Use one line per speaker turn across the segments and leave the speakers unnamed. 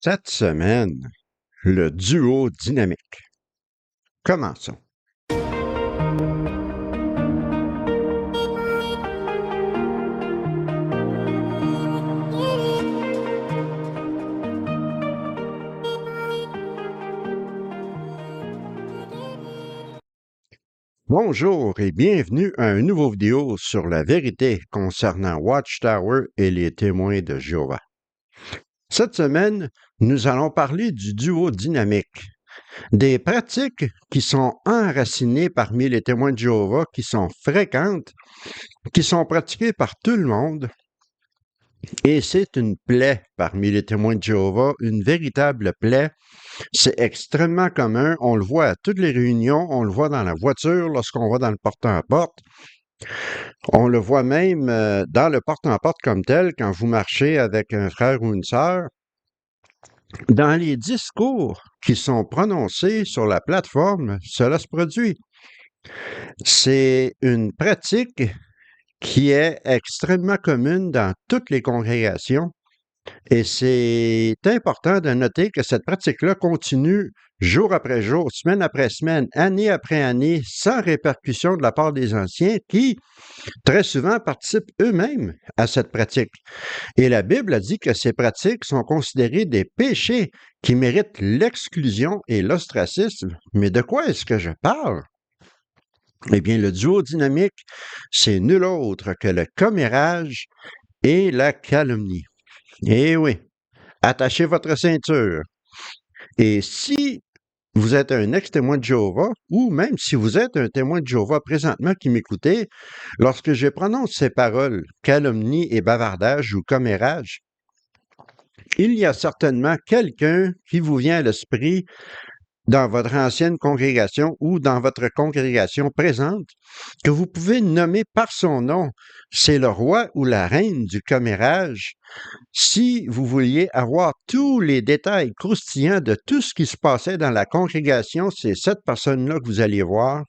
Cette semaine, le duo dynamique. Commençons. Bonjour et bienvenue à une nouvelle vidéo sur la vérité concernant Watchtower et les témoins de Jéhovah. Cette semaine, nous allons parler du duo dynamique, des pratiques qui sont enracinées parmi les témoins de Jéhovah, qui sont fréquentes, qui sont pratiquées par tout le monde. Et c'est une plaie parmi les témoins de Jéhovah, une véritable plaie. C'est extrêmement commun. On le voit à toutes les réunions, on le voit dans la voiture lorsqu'on va dans le porte-à-porte. On le voit même dans le porte-à-porte comme tel quand vous marchez avec un frère ou une sœur. Dans les discours qui sont prononcés sur la plateforme, cela se produit. C'est une pratique qui est extrêmement commune dans toutes les congrégations. Et c'est important de noter que cette pratique-là continue jour après jour, semaine après semaine, année après année, sans répercussion de la part des anciens qui, très souvent, participent eux-mêmes à cette pratique. Et la Bible a dit que ces pratiques sont considérées des péchés qui méritent l'exclusion et l'ostracisme. Mais de quoi est-ce que je parle? Eh bien, le duo dynamique, c'est nul autre que le commérage et la calomnie. Eh oui, attachez votre ceinture. Et si vous êtes un ex-témoin de Jéhovah, ou même si vous êtes un témoin de Jéhovah présentement qui m'écoutez, lorsque je prononce ces paroles, calomnie et bavardage ou commérage, il y a certainement quelqu'un qui vous vient à l'esprit dans votre ancienne congrégation ou dans votre congrégation présente, que vous pouvez nommer par son nom. C'est le roi ou la reine du commérage. Si vous vouliez avoir tous les détails croustillants de tout ce qui se passait dans la congrégation, c'est cette personne-là que vous alliez voir.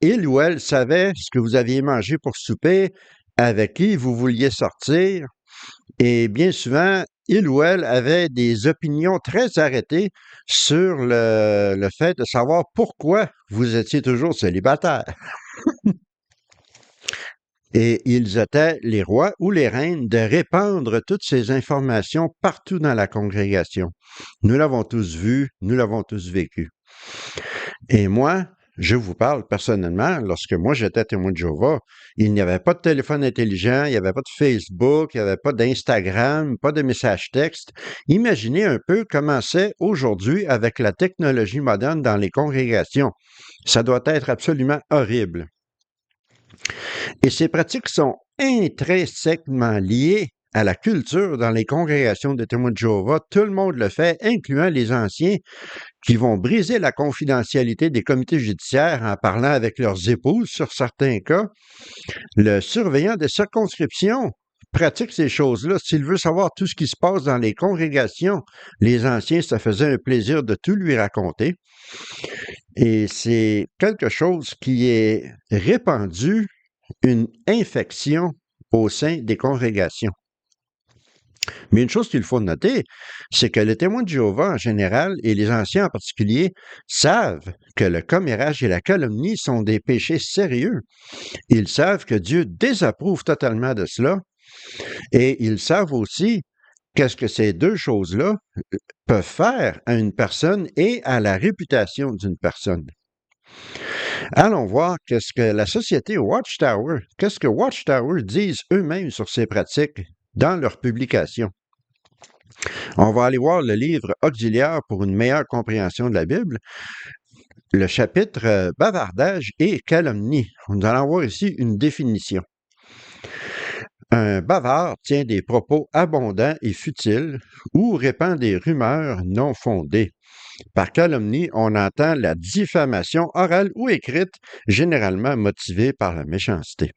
Il ou elle savait ce que vous aviez mangé pour souper, avec qui vous vouliez sortir, et bien souvent, il ou elle avait des opinions très arrêtées sur le fait de savoir pourquoi vous étiez toujours célibataire. Et ils étaient les rois ou les reines de répandre toutes ces informations partout dans la congrégation. Nous l'avons tous vu, nous l'avons tous vécu. Et moi, je vous parle personnellement, lorsque moi j'étais témoin de Jéhovah, il n'y avait pas de téléphone intelligent, il n'y avait pas de Facebook, il n'y avait pas d'Instagram, pas de messages textes. Imaginez un peu comment c'est aujourd'hui avec la technologie moderne dans les congrégations. Ça doit être absolument horrible. Et ces pratiques sont intrinsèquement liées à la culture dans les congrégations de témoins de Jéhovah. Tout le monde le fait, incluant les anciens, qui vont briser la confidentialité des comités judiciaires en parlant avec leurs épouses sur certains cas. Le surveillant de circonscription pratique ces choses-là. S'il veut savoir tout ce qui se passe dans les congrégations, les anciens, ça faisait un plaisir de tout lui raconter. Et c'est quelque chose qui est répandu, une infection au sein des congrégations. Mais une chose qu'il faut noter, c'est que les témoins de Jéhovah en général, et les anciens en particulier, savent que le commérage et la calomnie sont des péchés sérieux. Ils savent que Dieu désapprouve totalement de cela, et ils savent aussi qu'est-ce que ces deux choses-là peuvent faire à une personne et à la réputation d'une personne. Allons voir qu'est-ce que la société Watchtower, qu'est-ce que Watchtower disent eux-mêmes sur ces pratiques dans leurs publications. On va aller voir le livre auxiliaire pour une meilleure compréhension de la Bible, le chapitre bavardage et calomnie. Nous allons voir ici une définition. Un bavard tient des propos abondants et futiles ou répand des rumeurs non fondées. Par calomnie, on entend la diffamation orale ou écrite, généralement motivée par la méchanceté.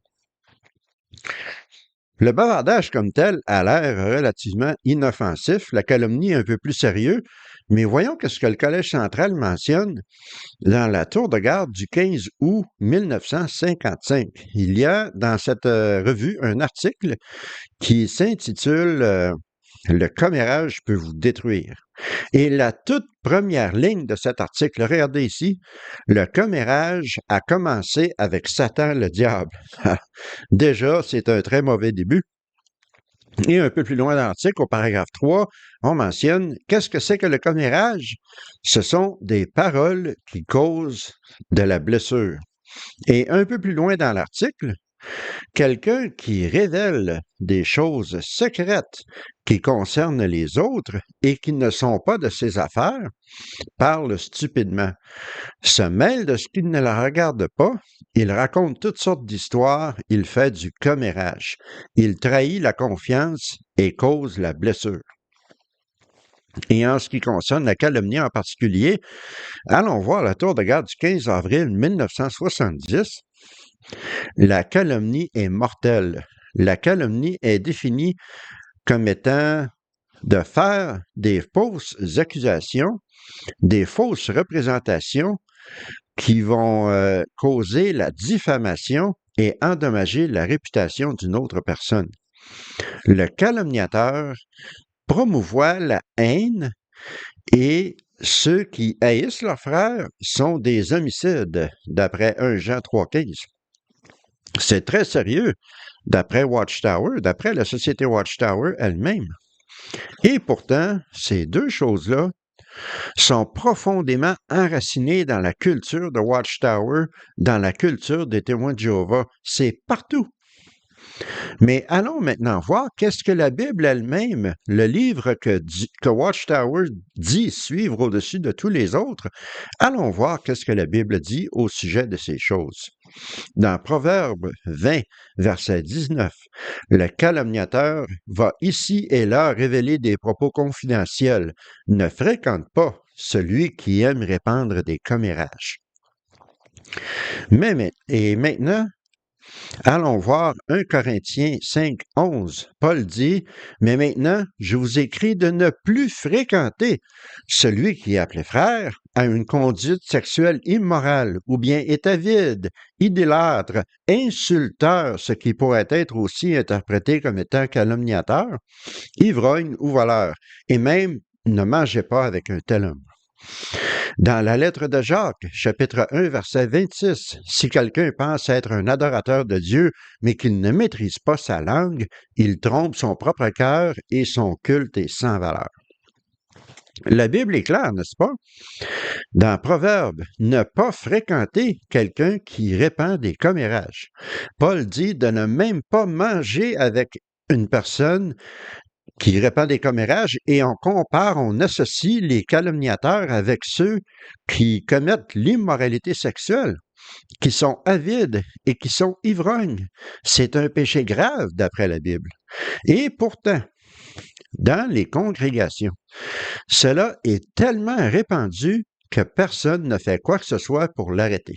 Le bavardage comme tel a l'air relativement inoffensif, la calomnie un peu plus sérieux, mais voyons ce que le Collège central mentionne dans la tour de garde du 15 août 1955. Il y a dans cette revue un article qui s'intitule Le commérage peut vous détruire. Et la toute première ligne de cet article, regardez ici, le commérage a commencé avec Satan le diable. Déjà, c'est un très mauvais début. Et un peu plus loin dans l'article, au paragraphe 3, on mentionne qu'est-ce que c'est que le commérage? Ce sont des paroles qui causent de la blessure. Et un peu plus loin dans l'article, quelqu'un qui révèle des choses secrètes qui concernent les autres et qui ne sont pas de ses affaires parle stupidement, se mêle de ce qui ne la regarde pas, il raconte toutes sortes d'histoires, il fait du commérage, il trahit la confiance et cause la blessure. Et en ce qui concerne la calomnie en particulier, allons voir la tour de garde du 15 avril 1970. La calomnie est mortelle. La calomnie est définie comme étant de faire des fausses accusations, des fausses représentations qui vont causer la diffamation et endommager la réputation d'une autre personne. Le calomniateur promouvoit la haine et ceux qui haïssent leurs frères sont des homicides, d'après 1 Jean 3,15. C'est très sérieux, d'après Watchtower, d'après la société Watchtower elle-même. Et pourtant, ces deux choses-là sont profondément enracinées dans la culture de Watchtower, dans la culture des témoins de Jéhovah. C'est partout. Mais allons maintenant voir qu'est-ce que la Bible elle-même, le livre que Watchtower dit suivre au-dessus de tous les autres, allons voir qu'est-ce que la Bible dit au sujet de ces choses. Dans Proverbe 20, verset 19, le calomniateur va ici et là révéler des propos confidentiels, ne fréquente pas celui qui aime répandre des commérages. Et maintenant, allons voir 1 Corinthiens 5, 11. Paul dit, « Mais maintenant, je vous écris de ne plus fréquenter celui qui est appelé frère à une conduite sexuelle immorale, ou bien est avide, idolâtre, insulteur, ce qui pourrait être aussi interprété comme étant calomniateur, ivrogne ou voleur, et même ne mangez pas avec un tel homme. » Dans la lettre de Jacques, chapitre 1, verset 26, si quelqu'un pense être un adorateur de Dieu, mais qu'il ne maîtrise pas sa langue, il trompe son propre cœur et son culte est sans valeur. La Bible est claire, n'est-ce pas? Dans Proverbe, ne pas fréquenter quelqu'un qui répand des commérages. Paul dit de ne même pas manger avec une personne qui répand des commérages et on associe les calomniateurs avec ceux qui commettent l'immoralité sexuelle, qui sont avides et qui sont ivrognes. C'est un péché grave d'après la Bible. Et pourtant, dans les congrégations, cela est tellement répandu que personne ne fait quoi que ce soit pour l'arrêter.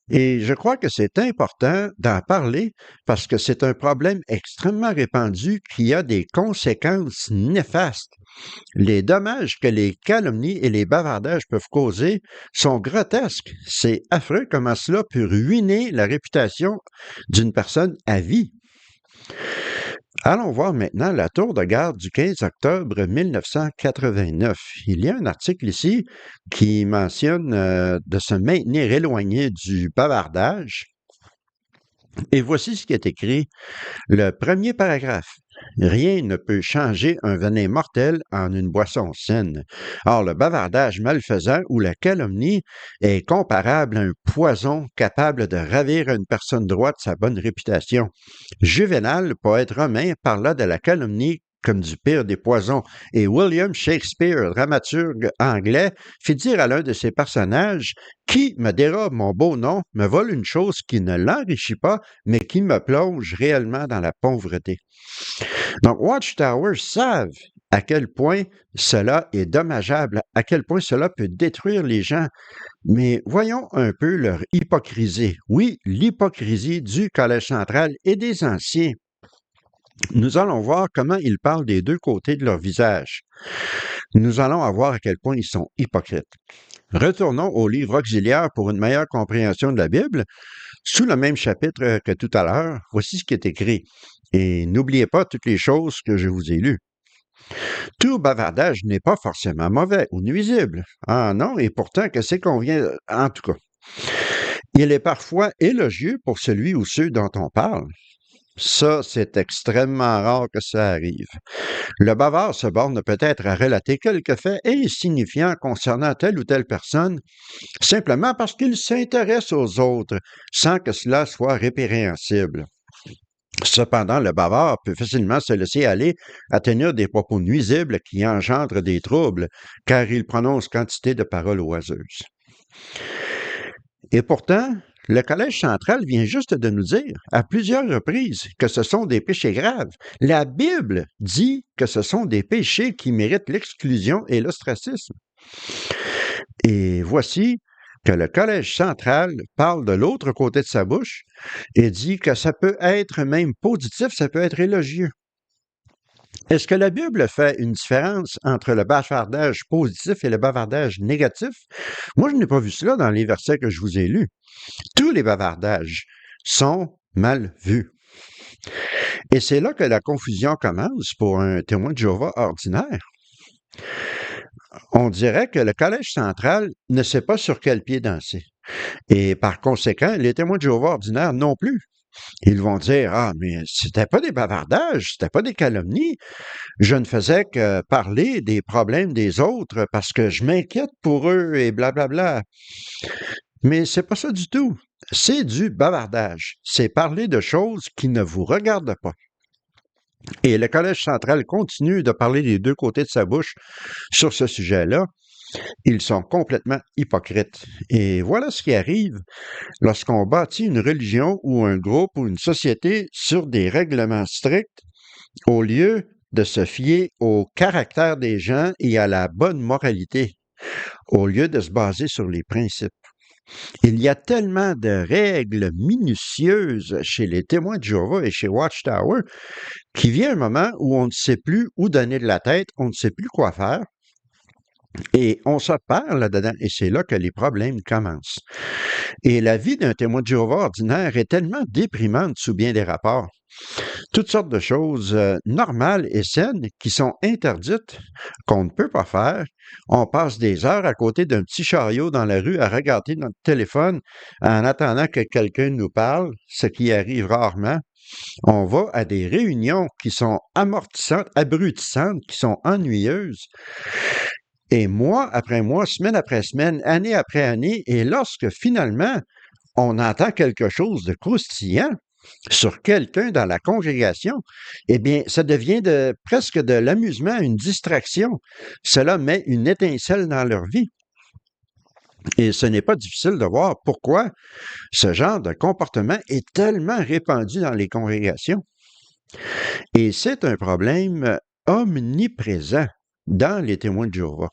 Et je crois que c'est important d'en parler parce que c'est un problème extrêmement répandu qui a des conséquences néfastes. Les dommages que les calomnies et les bavardages peuvent causer sont grotesques. C'est affreux comment cela peut ruiner la réputation d'une personne à vie. Allons voir maintenant la tour de garde du 15 octobre 1989. Il y a un article ici qui mentionne de se maintenir éloigné du bavardage. Et voici ce qui est écrit. Le premier paragraphe. Rien ne peut changer un venin mortel en une boisson saine. Or, le bavardage malfaisant ou la calomnie est comparable à un poison capable de ravir à une personne droite sa bonne réputation. Juvénal, poète romain, parla de la calomnie comme du pire des poisons, et William Shakespeare, dramaturge anglais, fit dire à l'un de ses personnages « Qui me dérobe mon beau nom, me vole une chose qui ne l'enrichit pas, mais qui me plonge réellement dans la pauvreté. » Donc, Watchtower savent à quel point cela est dommageable, à quel point cela peut détruire les gens. Mais voyons un peu leur hypocrisie. Oui, l'hypocrisie du Collège central et des anciens. Nous allons voir comment ils parlent des deux côtés de leur visage. Nous allons voir à quel point ils sont hypocrites. Retournons au livre auxiliaire pour une meilleure compréhension de la Bible. Sous le même chapitre que tout à l'heure, voici ce qui est écrit. Et n'oubliez pas toutes les choses que je vous ai lues. Tout bavardage n'est pas forcément mauvais ou nuisible. Ah non, et pourtant, qu'est-ce qu'on vient... En tout cas, il est parfois élogieux pour celui ou ceux dont on parle. Ça, c'est extrêmement rare que ça arrive. Le bavard se borne peut-être à relater quelques faits insignifiants concernant telle ou telle personne, simplement parce qu'il s'intéresse aux autres, sans que cela soit répréhensible. Cependant, le bavard peut facilement se laisser aller à tenir des propos nuisibles qui engendrent des troubles, car il prononce quantité de paroles oiseuses. Et pourtant, le Collège central vient juste de nous dire à plusieurs reprises que ce sont des péchés graves. La Bible dit que ce sont des péchés qui méritent l'exclusion et l'ostracisme. Et voici que le Collège central parle de l'autre côté de sa bouche et dit que ça peut être même positif, ça peut être élogieux. Est-ce que la Bible fait une différence entre le bavardage positif et le bavardage négatif? Moi, je n'ai pas vu cela dans les versets que je vous ai lus. Tous les bavardages sont mal vus. Et c'est là que la confusion commence pour un témoin de Jéhovah ordinaire. On dirait que le Collège central ne sait pas sur quel pied danser. Et par conséquent, les témoins de Jéhovah ordinaires non plus. Ils vont dire, ah, mais c'était pas des bavardages, c'était pas des calomnies. Je ne faisais que parler des problèmes des autres parce que je m'inquiète pour eux et blablabla. Mais c'est pas ça du tout. C'est du bavardage. C'est parler de choses qui ne vous regardent pas. Et le Collège central continue de parler des deux côtés de sa bouche sur ce sujet-là. Ils sont complètement hypocrites. Et voilà ce qui arrive lorsqu'on bâtit une religion ou un groupe ou une société sur des règlements stricts au lieu de se fier au caractère des gens et à la bonne moralité, au lieu de se baser sur les principes. Il y a tellement de règles minutieuses chez les témoins de Jéhovah et chez Watchtower qu'il vient un moment où on ne sait plus où donner de la tête, on ne sait plus quoi faire. Et on se perd là-dedans, et c'est là que les problèmes commencent. Et la vie d'un témoin de Jéhovah ordinaire est tellement déprimante sous bien des rapports. Toutes sortes de choses normales et saines qui sont interdites, qu'on ne peut pas faire. On passe des heures à côté d'un petit chariot dans la rue à regarder notre téléphone en attendant que quelqu'un nous parle, ce qui arrive rarement. On va à des réunions qui sont amortissantes, abrutissantes, qui sont ennuyeuses. Et mois après mois, semaine après semaine, année après année, et lorsque finalement on entend quelque chose de croustillant sur quelqu'un dans la congrégation, eh bien, ça devient presque de l'amusement, une distraction. Cela met une étincelle dans leur vie. Et ce n'est pas difficile de voir pourquoi ce genre de comportement est tellement répandu dans les congrégations. Et c'est un problème omniprésent dans les témoins de Jéhovah.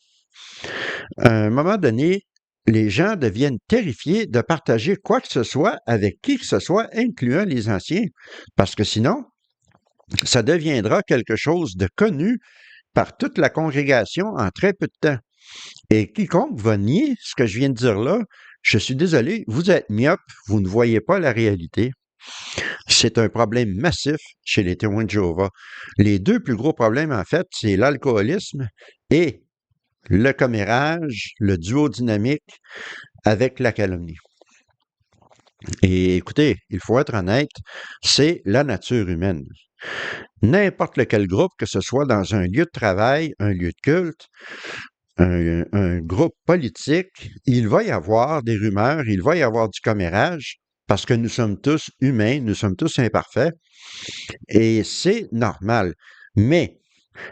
À un moment donné, les gens deviennent terrifiés de partager quoi que ce soit avec qui que ce soit, incluant les anciens, parce que sinon, ça deviendra quelque chose de connu par toute la congrégation en très peu de temps. Et quiconque va nier ce que je viens de dire là, je suis désolé, vous êtes myope, vous ne voyez pas la réalité. C'est un problème massif chez les témoins de Jéhovah. Les deux plus gros problèmes, en fait, c'est l'alcoolisme et le commérage, le duo dynamique avec la calomnie. Et écoutez, il faut être honnête, c'est la nature humaine. N'importe lequel groupe, que ce soit dans un lieu de travail, un lieu de culte, un groupe politique, il va y avoir des rumeurs, il va y avoir du commérage, parce que nous sommes tous humains, nous sommes tous imparfaits, et c'est normal. Mais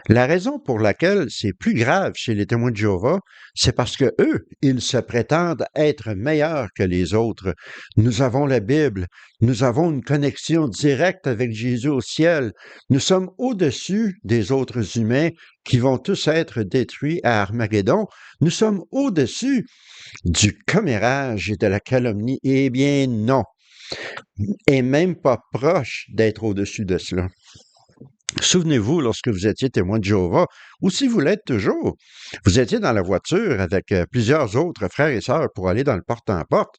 la raison pour laquelle c'est plus grave chez les témoins de Jéhovah, c'est parce que eux, ils se prétendent être meilleurs que les autres. Nous avons la Bible, nous avons une connexion directe avec Jésus au ciel. Nous sommes au-dessus des autres humains qui vont tous être détruits à Armageddon. Nous sommes au-dessus du commérage et de la calomnie. Eh bien non, et même pas proche d'être au-dessus de cela. Souvenez-vous, lorsque vous étiez témoin de Jéhovah, ou si vous l'êtes toujours, vous étiez dans la voiture avec plusieurs autres frères et sœurs pour aller dans le porte-en-porte,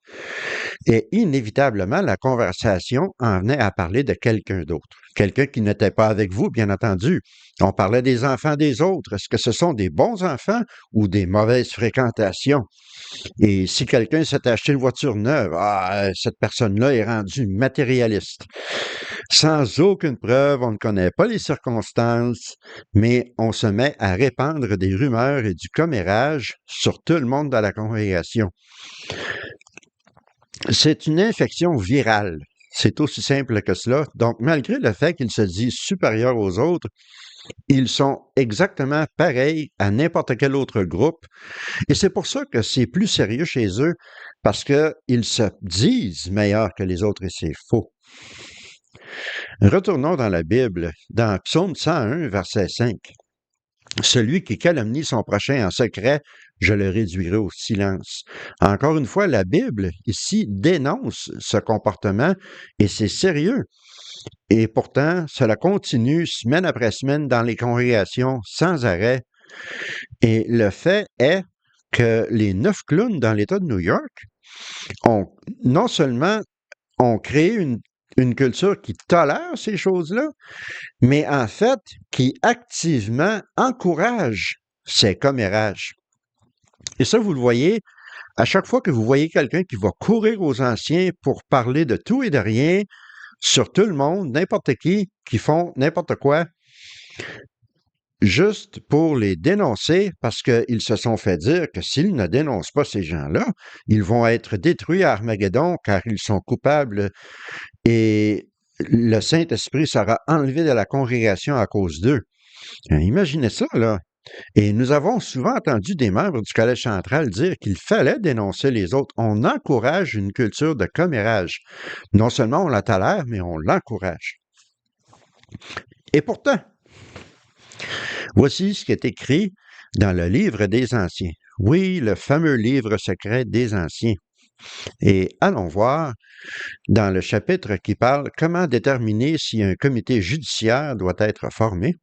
et inévitablement, la conversation en venait à parler de quelqu'un d'autre. Quelqu'un qui n'était pas avec vous, bien entendu. On parlait des enfants des autres. Est-ce que ce sont des bons enfants ou des mauvaises fréquentations? Et si quelqu'un s'est acheté une voiture neuve, cette personne-là est rendue matérialiste. Sans aucune preuve, on ne connaît pas les circonstances, mais on se met à répandre des rumeurs et du commérage sur tout le monde dans la congrégation. C'est une infection virale. C'est aussi simple que cela. Donc, malgré le fait qu'ils se disent supérieurs aux autres, ils sont exactement pareils à n'importe quel autre groupe. Et c'est pour ça que c'est plus sérieux chez eux, parce qu'ils se disent meilleurs que les autres et c'est faux. Retournons dans la Bible, dans Psaume 101, verset 5. Celui qui calomnie son prochain en secret, je le réduirai au silence. Encore une fois, la Bible, ici, dénonce ce comportement et c'est sérieux. Et pourtant, cela continue semaine après semaine dans les congrégations sans arrêt. Et le fait est que les 9 clowns dans l'État de New York ont non seulement ont créé une culture qui tolère ces choses-là, mais en fait, qui activement encourage ces commérages. Et ça, vous le voyez, à chaque fois que vous voyez quelqu'un qui va courir aux anciens pour parler de tout et de rien, sur tout le monde, n'importe qui font n'importe quoi, juste pour les dénoncer, parce qu'ils se sont fait dire que s'ils ne dénoncent pas ces gens-là, ils vont être détruits à Armageddon car ils sont coupables et le Saint-Esprit sera enlevé de la congrégation à cause d'eux. Imaginez ça, là. Et nous avons souvent entendu des membres du Collège central dire qu'il fallait dénoncer les autres. On encourage une culture de commérage. Non seulement on la tolère, mais on l'encourage. Et pourtant, voici ce qui est écrit dans le livre des Anciens. Oui, le fameux livre secret des Anciens. Et allons voir dans le chapitre qui parle comment déterminer si un comité judiciaire doit être formé.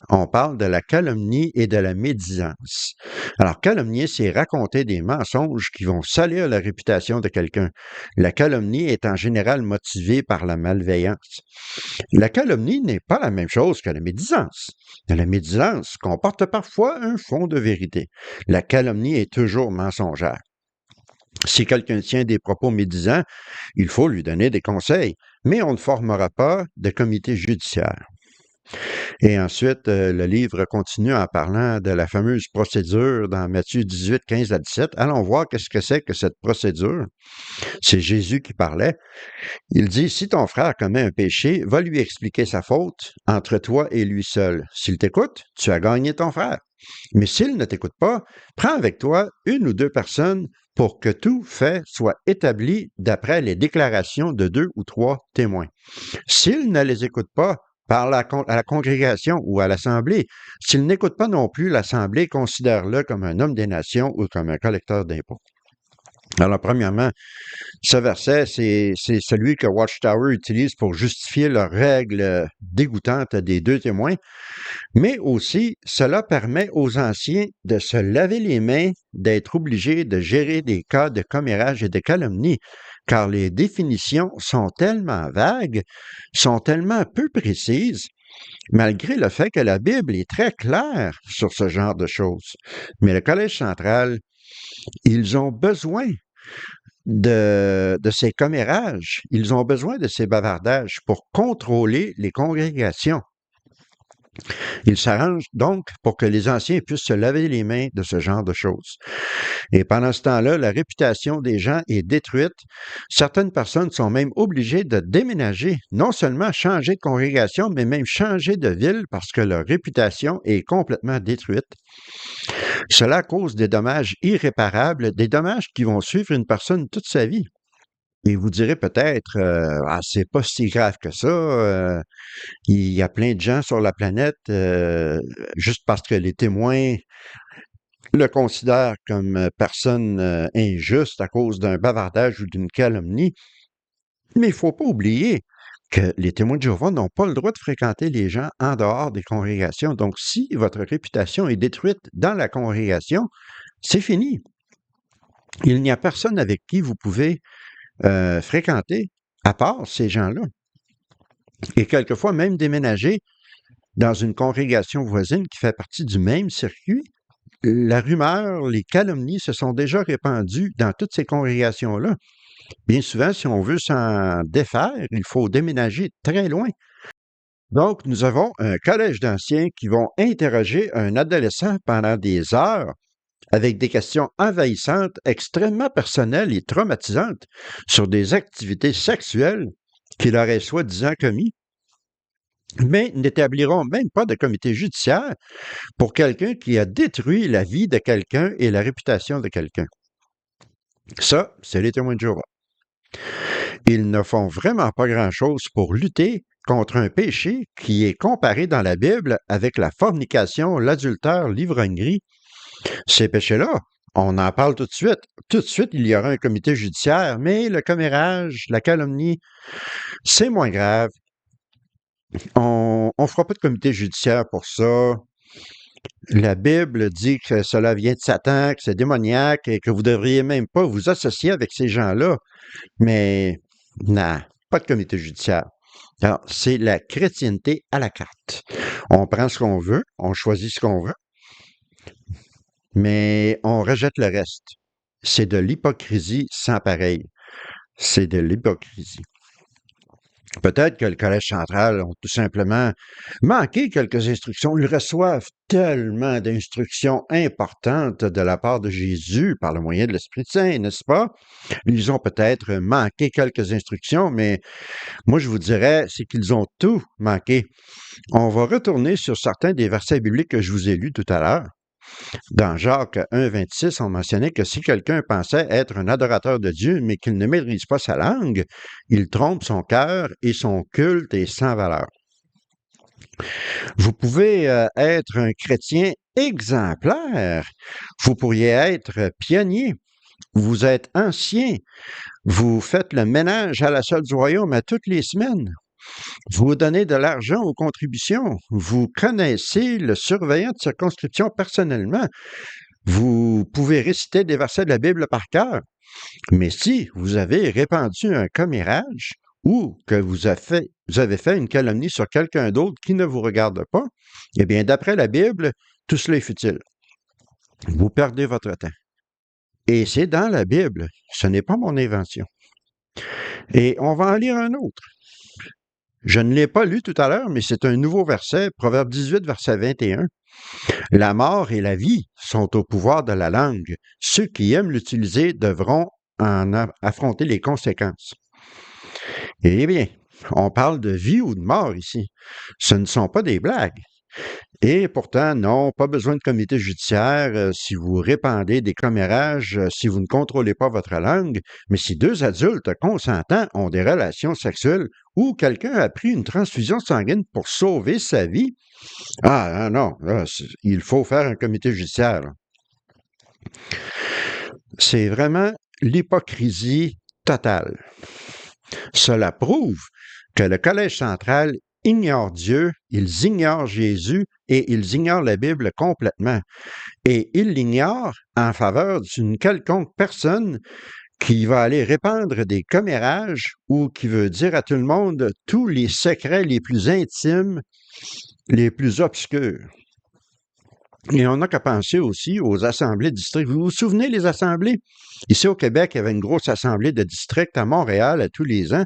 On parle de la calomnie et de la médisance. Alors, calomnier, c'est raconter des mensonges qui vont salir la réputation de quelqu'un. La calomnie est en général motivée par la malveillance. La calomnie n'est pas la même chose que la médisance. La médisance comporte parfois un fond de vérité. La calomnie est toujours mensongère. Si quelqu'un tient des propos médisants, il faut lui donner des conseils, mais on ne formera pas de comité judiciaire. Et ensuite, le livre continue en parlant de la fameuse procédure dans Matthieu 18, 15 à 17. Allons voir qu'est-ce que c'est que cette procédure. C'est Jésus qui parlait. Il dit, si ton frère commet un péché, va lui expliquer sa faute entre toi et lui seul. S'il t'écoute, tu as gagné ton frère. Mais s'il ne t'écoute pas, prends avec toi une ou deux personnes pour que tout fait soit établi d'après les déclarations de 2 ou 3 témoins. S'il ne les écoute pas, parle à la congrégation ou à l'Assemblée. S'il n'écoute pas non plus l'Assemblée, considère-le comme un homme des nations ou comme un collecteur d'impôts. Alors, premièrement, ce verset, c'est celui que Watchtower utilise pour justifier leur règle dégoûtante des 2 témoins, mais aussi, cela permet aux anciens de se laver les mains, d'être obligés de gérer des cas de commérage et de calomnie, car les définitions sont tellement vagues, sont tellement peu précises, malgré le fait que la Bible est très claire sur ce genre de choses. Mais le Collège central, ils ont besoin de ces commérages, ils ont besoin de ces bavardages pour contrôler les congrégations. Ils s'arrangent donc pour que les anciens puissent se laver les mains de ce genre de choses. Et pendant ce temps-là, la réputation des gens est détruite. Certaines personnes sont même obligées de déménager, non seulement changer de congrégation, mais même changer de ville parce que leur réputation est complètement détruite. Cela cause des dommages irréparables, des dommages qui vont suivre une personne toute sa vie. Et vous direz peut-être, c'est pas si grave que ça. Il y a plein de gens sur la planète, juste parce que les témoins le considèrent comme personne injuste à cause d'un bavardage ou d'une calomnie. Mais il ne faut pas oublier que les témoins de Jéhovah n'ont pas le droit de fréquenter les gens en dehors des congrégations. Donc, si votre réputation est détruite dans la congrégation, c'est fini. Il n'y a personne avec qui vous pouvez fréquenter à part ces gens-là. Et quelquefois même déménager dans une congrégation voisine qui fait partie du même circuit. La rumeur, les calomnies se sont déjà répandues dans toutes ces congrégations-là. Bien souvent, si on veut s'en défaire, il faut déménager très loin. Donc, nous avons un collège d'anciens qui vont interroger un adolescent pendant des heures avec des questions envahissantes, extrêmement personnelles et traumatisantes sur des activités sexuelles qu'il aurait soi-disant commis, mais n'établiront même pas de comité judiciaire pour quelqu'un qui a détruit la vie de quelqu'un et la réputation de quelqu'un. Ça, c'est les témoins de Jéhovah. Ils ne font vraiment pas grand-chose pour lutter contre un péché qui est comparé dans la Bible avec la fornication, l'adultère, l'ivrognerie. Ces péchés-là, on en parle tout de suite. Tout de suite, il y aura un comité judiciaire, mais le commérage, la calomnie, c'est moins grave. On ne fera pas de comité judiciaire pour ça. La Bible dit que cela vient de Satan, que c'est démoniaque et que vous ne devriez même pas vous associer avec ces gens-là. Mais non, pas de comité judiciaire. Alors, c'est la chrétienté à la carte. On prend ce qu'on veut, on choisit ce qu'on veut, mais on rejette le reste. C'est de l'hypocrisie sans pareil. C'est de l'hypocrisie. Peut-être que le Collège central ont tout simplement manqué quelques instructions. Ils reçoivent tellement d'instructions importantes de la part de Jésus par le moyen de l'Esprit Saint, n'est-ce pas? Ils ont peut-être manqué quelques instructions, mais moi, je vous dirais, c'est qu'ils ont tout manqué. On va retourner sur certains des versets bibliques que je vous ai lus tout à l'heure. Dans Jacques 1, 26, on mentionnait que si quelqu'un pensait être un adorateur de Dieu, mais qu'il ne maîtrise pas sa langue, il trompe son cœur et son culte est sans valeur. Vous pouvez être un chrétien exemplaire. Vous pourriez être pionnier. Vous êtes ancien. Vous faites le ménage à la salle du royaume à toutes les semaines. Vous donnez de l'argent aux contributions. Vous connaissez le surveillant de circonscription personnellement. Vous pouvez réciter des versets de la Bible par cœur. Mais si vous avez répandu un commérage ou que vous avez fait une calomnie sur quelqu'un d'autre qui ne vous regarde pas, eh bien, d'après la Bible, tout cela est futile. Vous perdez votre temps. Et c'est dans la Bible. Ce n'est pas mon invention. Et on va en lire un autre. Je ne l'ai pas lu tout à l'heure, mais c'est un nouveau verset, Proverbe 18, verset 21. La mort et la vie sont au pouvoir de la langue. Ceux qui aiment l'utiliser devront en affronter les conséquences. Eh bien, on parle de vie ou de mort ici. Ce ne sont pas des blagues. Et pourtant, non, pas besoin de comité judiciaire si vous répandez des commérages, si vous ne contrôlez pas votre langue, mais si deux adultes consentants ont des relations sexuelles ou quelqu'un a pris une transfusion sanguine pour sauver sa vie, ah non, là, il faut faire un comité judiciaire. Là. C'est vraiment l'hypocrisie totale. Cela prouve que le Collège central ignore Dieu, ils ignorent Jésus et ils ignorent la Bible complètement. Et ils l'ignorent en faveur d'une quelconque personne qui va aller répandre des commérages ou qui veut dire à tout le monde tous les secrets les plus intimes, les plus obscurs. Et on n'a qu'à penser aussi aux assemblées de district. Vous vous souvenez les assemblées? Ici au Québec, il y avait une grosse assemblée de district à Montréal à tous les ans.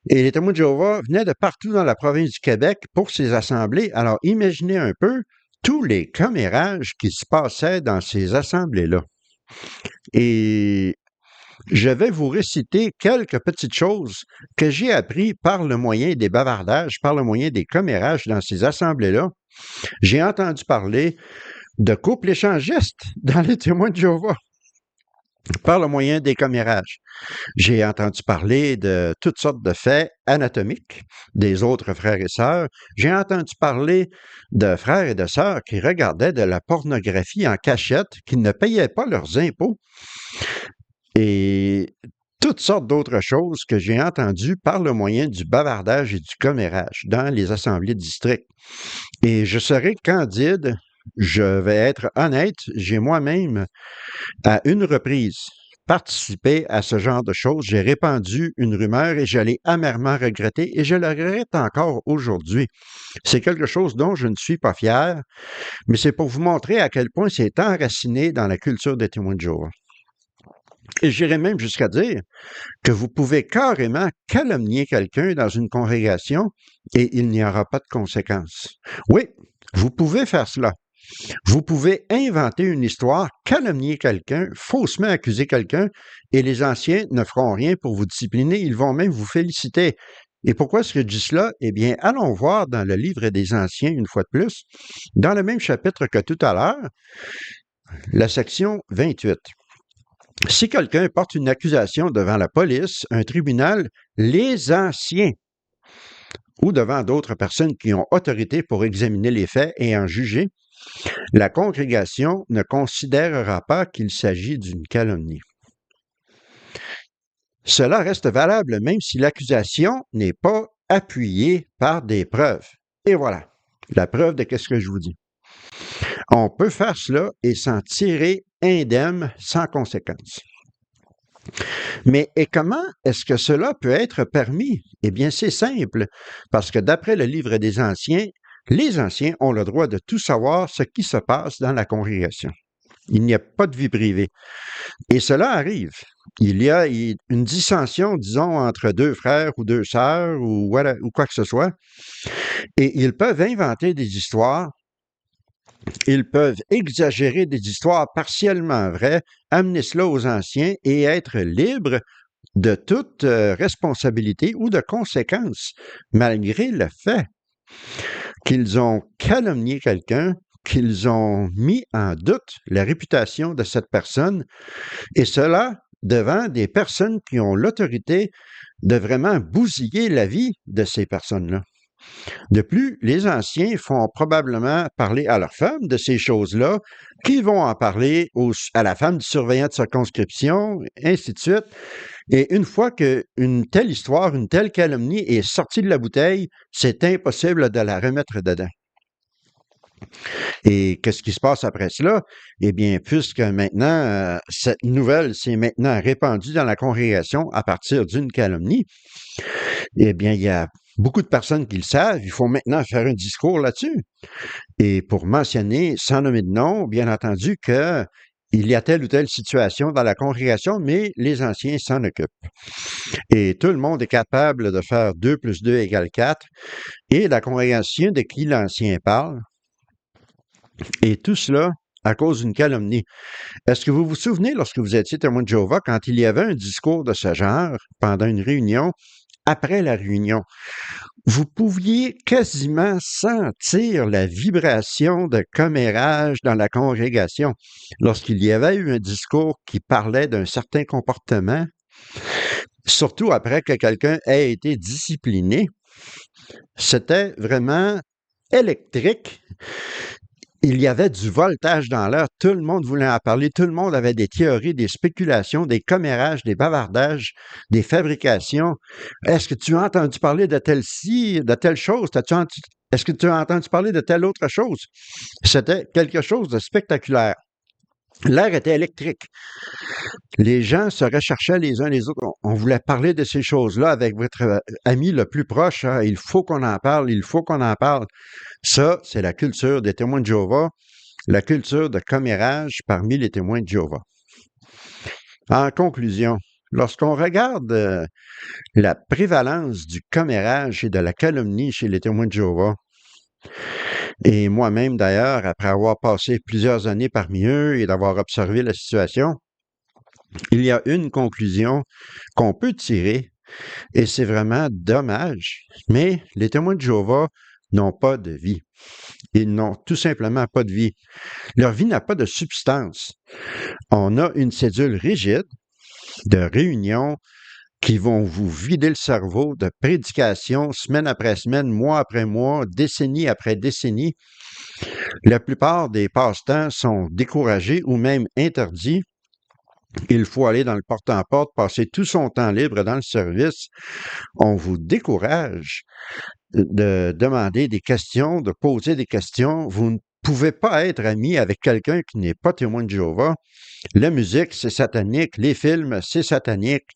Et les témoins de Jéhovah venaient de partout dans la province du Québec pour ces assemblées. Alors, imaginez un peu tous les commérages qui se passaient dans ces assemblées-là. Et je vais vous réciter quelques petites choses que j'ai apprises par le moyen des bavardages, par le moyen des commérages dans ces assemblées-là. J'ai entendu parler de couples échangistes dans les témoins de Jéhovah par le moyen des commérages. J'ai entendu parler de toutes sortes de faits anatomiques des autres frères et sœurs. J'ai entendu parler de frères et de sœurs qui regardaient de la pornographie en cachette, qui ne payaient pas leurs impôts. Et toutes sortes d'autres choses que j'ai entendues par le moyen du bavardage et du commérage dans les assemblées de district. Et je serai candide, je vais être honnête, j'ai moi-même, à une reprise, participé à ce genre de choses. J'ai répandu une rumeur et je l'ai amèrement regretté et je le regrette encore aujourd'hui. C'est quelque chose dont je ne suis pas fier, mais c'est pour vous montrer à quel point c'est enraciné dans la culture des témoins de Jéhovah. Et j'irais même jusqu'à dire que vous pouvez carrément calomnier quelqu'un dans une congrégation et il n'y aura pas de conséquences. Oui, vous pouvez faire cela. Vous pouvez inventer une histoire, calomnier quelqu'un, faussement accuser quelqu'un, et les anciens ne feront rien pour vous discipliner, ils vont même vous féliciter. Et pourquoi est-ce que je dis cela? Eh bien, allons voir dans le livre des Anciens, une fois de plus, dans le même chapitre que tout à l'heure, la section 28. Si quelqu'un porte une accusation devant la police, un tribunal, les anciens, ou devant d'autres personnes qui ont autorité pour examiner les faits et en juger, la congrégation ne considérera pas qu'il s'agit d'une calomnie. Cela reste valable même si l'accusation n'est pas appuyée par des preuves. Et voilà, la preuve de ce que je vous dis. On peut faire cela et s'en tirer indemne sans conséquence. Mais et comment est-ce que cela peut être permis? Eh bien, c'est simple, parce que d'après le livre des Anciens, les anciens ont le droit de tout savoir ce qui se passe dans la congrégation. Il n'y a pas de vie privée. Et cela arrive. Il y a une dissension, disons, entre deux frères ou deux sœurs ou quoi que ce soit, et ils peuvent inventer des histoires, ils peuvent exagérer des histoires partiellement vraies, amener cela aux anciens et être libres de toute responsabilité ou de conséquences, malgré le fait qu'ils ont calomnié quelqu'un, qu'ils ont mis en doute la réputation de cette personne, et cela devant des personnes qui ont l'autorité de vraiment bousiller la vie de ces personnes-là. De plus, les anciens font probablement parler à leurs femmes de ces choses-là, qui vont en parler à la femme du surveillant de circonscription, ainsi de suite. Et une fois qu'une telle histoire, une telle calomnie est sortie de la bouteille, c'est impossible de la remettre dedans. Et qu'est-ce qui se passe après cela? Eh bien, puisque maintenant, cette nouvelle s'est maintenant répandue dans la congrégation à partir d'une calomnie, eh bien, il y a beaucoup de personnes qui le savent. Il faut maintenant faire un discours là-dessus. Et pour mentionner, sans nommer de nom, bien entendu, qu'il y a telle ou telle situation dans la congrégation, mais les anciens s'en occupent. Et tout le monde est capable de faire 2 plus 2 égale 4. Et la congrégation de qui l'ancien parle, et tout cela à cause d'une calomnie. Est-ce que vous vous souvenez, lorsque vous étiez témoin de Jéhovah, quand il y avait un discours de ce genre pendant une réunion, après la réunion, vous pouviez quasiment sentir la vibration de commérage dans la congrégation lorsqu'il y avait eu un discours qui parlait d'un certain comportement, surtout après que quelqu'un ait été discipliné. C'était vraiment électrique. Il y avait du voltage dans l'air, tout le monde voulait en parler, tout le monde avait des théories, des spéculations, des commérages, des bavardages, des fabrications. Est-ce que tu as entendu parler de de telle chose? Est-ce que tu as entendu parler de telle autre chose? C'était quelque chose de spectaculaire. L'air était électrique. Les gens se recherchaient les uns les autres. On voulait parler de ces choses-là avec votre ami le plus proche. Hein. Il faut qu'on en parle, il faut qu'on en parle. Ça, c'est la culture des témoins de Jéhovah, la culture de commérage parmi les témoins de Jéhovah. En conclusion, lorsqu'on regarde la prévalence du commérage et de la calomnie chez les témoins de Jéhovah, et moi-même d'ailleurs, après avoir passé plusieurs années parmi eux et d'avoir observé la situation, il y a une conclusion qu'on peut tirer, et c'est vraiment dommage, mais les témoins de Jéhovah n'ont pas de vie. Ils n'ont tout simplement pas de vie. Leur vie n'a pas de substance. On a une cédule rigide de réunions qui vont vous vider le cerveau de prédications semaine après semaine, mois après mois, décennie après décennie. La plupart des passe-temps sont découragés ou même interdits. Il faut aller dans le porte-à-porte, passer tout son temps libre dans le service. On vous décourage de demander des questions, de poser des questions. Vous ne pouvez pas être ami avec quelqu'un qui n'est pas témoin de Jéhovah. La musique, c'est satanique. Les films, c'est satanique.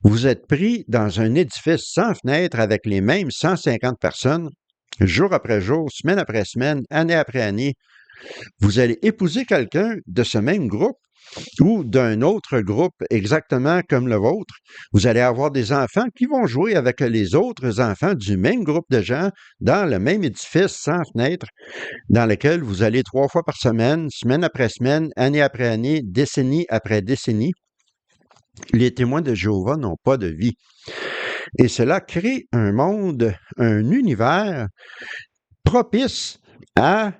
Vous êtes pris dans un édifice sans fenêtre avec les mêmes 150 personnes, jour après jour, semaine après semaine, année après année. Vous allez épouser quelqu'un de ce même groupe ou d'un autre groupe exactement comme le vôtre. Vous allez avoir des enfants qui vont jouer avec les autres enfants du même groupe de gens dans le même édifice sans fenêtre dans lequel vous allez 3 fois par semaine, semaine après semaine, année après année, décennie après décennie. Les témoins de Jéhovah n'ont pas de vie. Et cela crée un monde, un univers propice à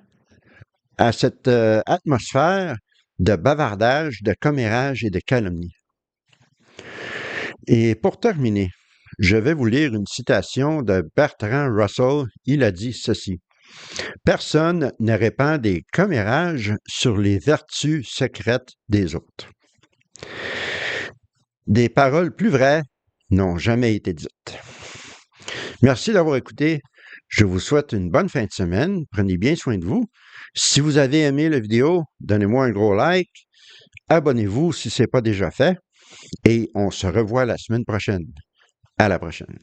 cette atmosphère de bavardage, de commérage et de calomnie. Et pour terminer, je vais vous lire une citation de Bertrand Russell. Il a dit ceci. « Personne ne répand des commérages sur les vertus secrètes des autres. » Des paroles plus vraies n'ont jamais été dites. Merci d'avoir écouté. Je vous souhaite une bonne fin de semaine. Prenez bien soin de vous. Si vous avez aimé la vidéo, donnez-moi un gros like. Abonnez-vous si ce n'est pas déjà fait. Et on se revoit la semaine prochaine. À la prochaine.